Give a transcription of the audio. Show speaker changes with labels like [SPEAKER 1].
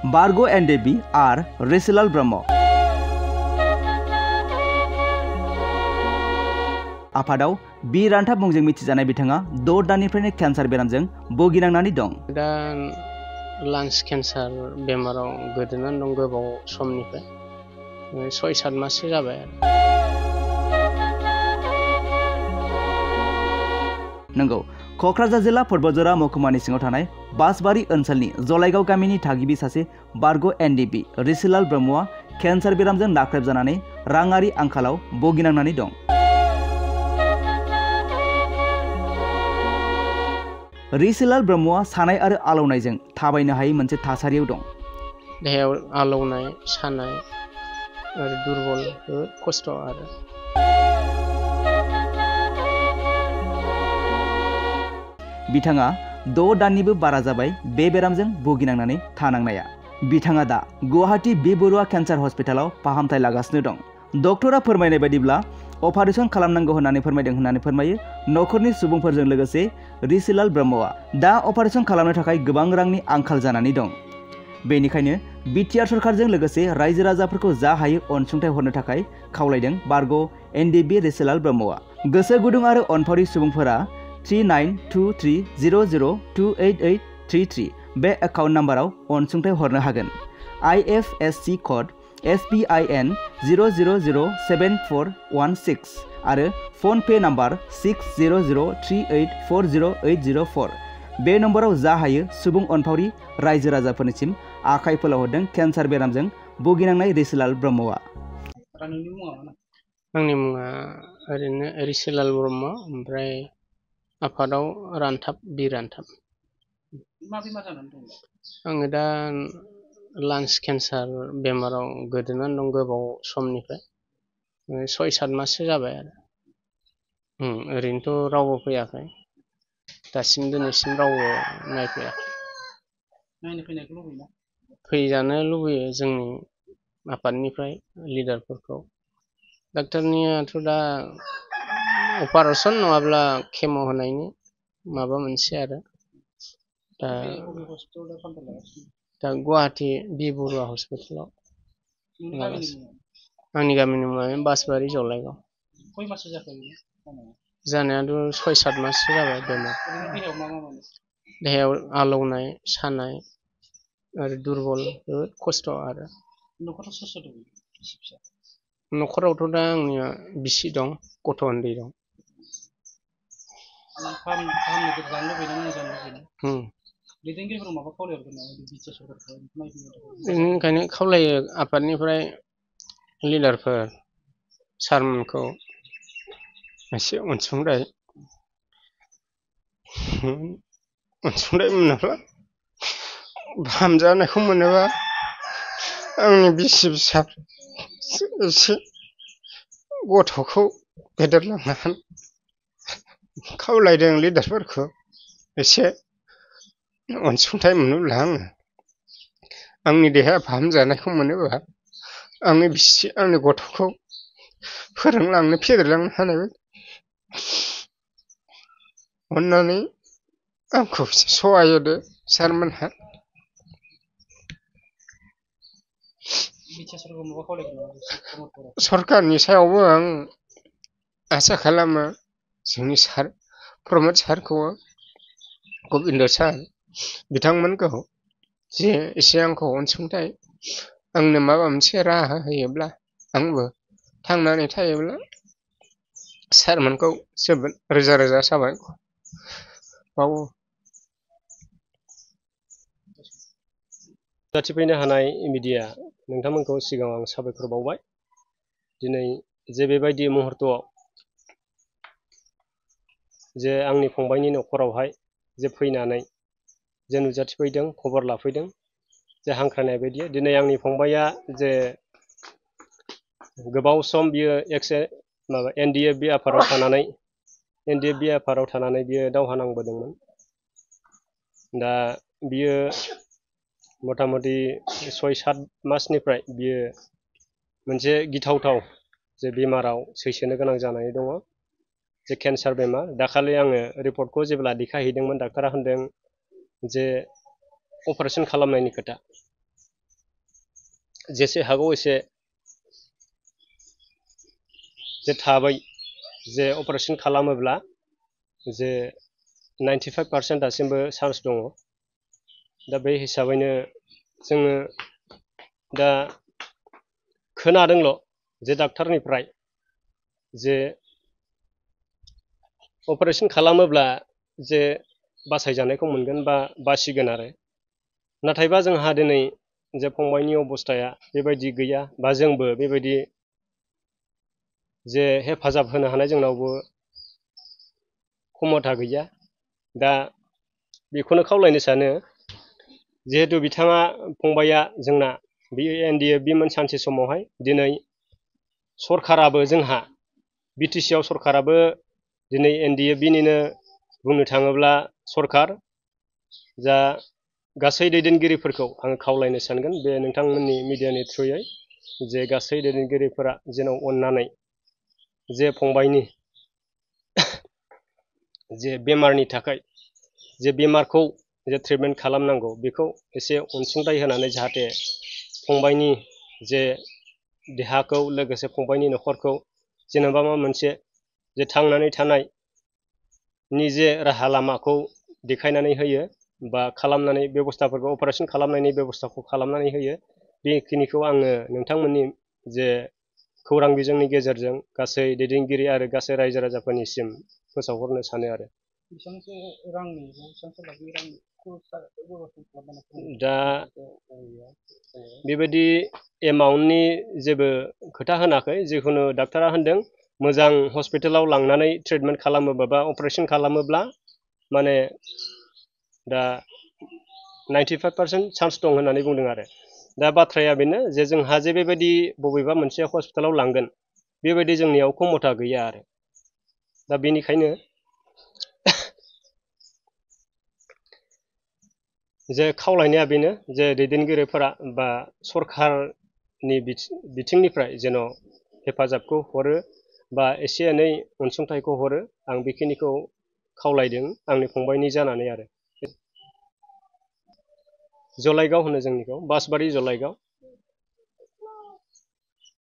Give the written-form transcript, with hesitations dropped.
[SPEAKER 1] बारग' एनडिएबि आर रिसिलाल ब्रह्म। आफादाव बि रान्थाब मुंजों मिथिजानाय बिथाङा 6 दाननिफ्रायनो केन्सार बेरामजों भुगिनांनानै दं।
[SPEAKER 2] दा लांस केन्सार बेमाराव गोदोनानै दं गोबाव समनिफ्राय 6-7 माससो जाबाय आरो।
[SPEAKER 1] नंगौ, क'क्राझार जिल्ला पर्बतजरा महकुमानि सिङाव थानाय बासबारि ओनसोलनि जलाइगाव गामिनि थागिबि सासे बारग' एनडिएबि रिसिलाल ब्रह्मआ केन्सार बेरामजों नाख्रेबजानानै राङारि आंखालाव भुगिनांनानै दं। रिसिलाल ब्रह्मआ सानाय आरो आलौनायजों थाबायनो हायै मोनसे थासारियाव दं।
[SPEAKER 2] देहायाव आलौनाय, सानाय आरो दुरबल खस्थ' आरो।
[SPEAKER 1] बिथाङा 6 दाननिबो बारा जाबाय बे बेरामजों भुगिनांनानै थानांनाया। बिथाङा दा गुवाहाटी बि बरुवा केन्सार हस्पिटालाव फाहामथाय लागासिनो दं। डक्टरा फोरमायनाय बायदिब्ला अपारेशन खालामनांगौ होननानै फोरमायो नखरनि सुबुंफोरजों लोगोसे रिसिलाल ब्रह्मआ दा अपारेशन खालामनो थाखाय गोबां रांनि आंखाल जानानै दं। बेनिखायनो बिटिआर सरकारजों लोगोसे रायजो राजाफोरखौ जा हायो अनसुंथाइ हरनो थाखाय खावलायदों बारग' एनडिएबि रिसिलाल ब्रह्मआ। गोसो गुदुं आरो अनफावरि सुबुंफोरा 392300288833 बे एकाउन्ट नाम्बाराव अनसुंथाइ हरनो हागोन। IFSC कड SPIN 0007416 आरो फन पे नाम्बार 6003840804। बे नम्बराव जा हायो सुबुं अनफावरि रायजो राजाफोरनिसिम आखाइ फोलावहरदों केन्सार बेरामजों भुगिनांनाय रिसिलाल ब्रह्मआ।
[SPEAKER 2] आंनि मुङा ओरैनो रिसिलाल ब्रह्म, ओमफ्राय आफादाव रान्थाब बि रान्थाब। आङो दा लांस केन्सार बेमाराव गोदोनानै दं गोबाव समनिफ्राय 6-7 माससो जाबाय आरो। ओरैनोथ' रावबो फैयाखै, दासिम दिनैसिम रावबो नायफैयाखै। फैजानो लुबैयो जोंनि आफादनिफ्राय लिडारफोरखौ। डाक्टारनियाथ' दा अपारेशन नङाब्ला केम' होनायनि माबा मोनसे आरो। दा गुवाहाटी बि बरुवा हस्पिटालाव आंनि गामिनि मुङा बासबारि जलाइगाव। जानायाथ' 6-7 माससो जाबाय बेमार। देहायाव आलौनाय, सानाय आरो दुरबल खस्थ' आरो। न'खरावथ' दा आंनिया बिसि दं, गथ' उन्दै दं। ओंखायनो खावलायो आफादनिफ्राय लिडारफोर सारमोनखौ एसे अनसुंथाइ मोनोब्ला फाहामजानायखौ मोनोबा आंनि बिसि फिसा एसे गथ'खौ फेदेरलांनो हागोन। खावलायदों लिडारफोरखौ एसे अनसुंथाइ मोनोब्ला आंनि देहाया फाहामजानायखौ मोनोबा आंनि बिसि आंनि गथ'खौ फोरोंलांनो फेदेरलांनो हानाय बायदि अननानै आंखौ सहाय होदो सारमोनहा। सरकारनि सायावबो आं आसा खालामो, जोंनि सार प्रमद सारखौ, गबिन्द सार बिथांमोनखौ जे एसे आंखौ अनसुंथाइ आंनो माबा मोनसे राहा होयोब्ला आंबो थांनानै थायोब्ला सारमोनखौ जोबोद रोजा रोजा साबायखर बावो।
[SPEAKER 3] नुजाथिफैनो हानाय मिडिया नोंथांमोनखौ सिगाङाव आं साबायखर बावबाय। दिनै जे बेबायदि मुहूर्तआव जे आंनि फंबायनि न'खरावहाय जे फैनानै जे नुजाथिफैदों, खबर लाफैदों, जे हांख्रायनाय बायदि दिनै आंनि फंबाया जे गोबाव सम बियो एनडिएबि आफादाव थानानै बियो दावहा नांबोदोंमोन। दा बियो मथा मथि 6-7 मासनिफ्राय बियो मोनसे गिथावथाव जे बेमाराव सैसोनो गोनां जानानै दङ, जे केन्सार बेमार। दाखालि आङो रिपर्टखौ जेब्ला दिखांहैदोंमोन, डाक्टारा होनदों जे अपारेशन खालामनायनि खोथा। जेसे हागौ एसे जे थाबै जे अपारेशन खालामोब्ला जे 95% दासिमबो चान्स दङ। दा बे हिसाबैनो जोङो दा खोनादोंल' जे डाक्टारनिफ्राय जे अपारेशन खालामोब्ला जे बासायजानायखौ मोनगोन बा बासिगोन आरो नाथायबा जोंहा दिनै जे फंबायनि अबस्थाया बेबायदि गैया बा जोंबो बेबायदि जे हेफाजाब होनो हानाय जोंनावबो क्षमता गैया। दा बेखौनो खावलायनो सानो जिहेतु बिथाङा फंबाया जोंना बे NDFB सानसे समावहाय दिनै सरखाराबो जोंहा BTC आव सरखाराबो दिनै NDFB-निनो बुंनो थाङोब्ला सरखार जा गासै दैदेनगिरिफोरखौ आं खावलायनो सानगोन बे नोंथांमोननि मिडियानि थ्रुयै जे गासै दैदेनगिरिफोरा जेन' अननानै जे फंबायनि जे बेमारनि थाखाय जे बेमारखौ जे ट्रिटमेन्ट खालामनांगौ बेखौ एसे अनसुंथाइ होनानै जाहाथे फंबायनि जे देहाखौ लोगोसे फंबायनि न'खरखौ जेनेबा माबा मोनसे जे थांनानै थानायनि जे राहा लामाखौ देखायनानै होयो बा खालामनानै बेबस्थाफोरखौ अपारेशन खालामनायनि बेबस्थाखौ खालामनानै होयो। बेखिनिखौ आङो नोंथांमोननि जे खौरां बिजोंनि गेजेरजों गासै दैदेनगिरि आरो गासै रायजो राजाफोरनिसिम फोसावहरनो सानो आरो दा बेबायदि एमाउन्टनि जेबो खोथा होनाखै जिखुनु डाक्टारा होनदों मोजां हस्पिटालाव लांनानै ट्रिटमेन्ट खालामोबा बा अपारेशन खालामोब्ला माने दा 95% चान्स दं होननानै बुंदों आरो दा बाथ्राया बेनो जे जोंहा जे बेबायदि बबेबा मोनसे हस्पिटालाव लांगोन बेबायदि जोंनियाव क्षमता गैया आरो दा बेनिखायनो जे खावलायनाया बेनो जे दैदेनगिरिफोरा बा सरखारनि बिथिंनिफ्राय जेन' हेफाजाबखौ हरो बा एसे एनै अनसुंथाइखौ हरो आं बेखिनिखौ खावलायदों आंनि फंबायनि जानानै आरो जलाइगाव होनो जोंनिखौ बासबारि जलाइगाव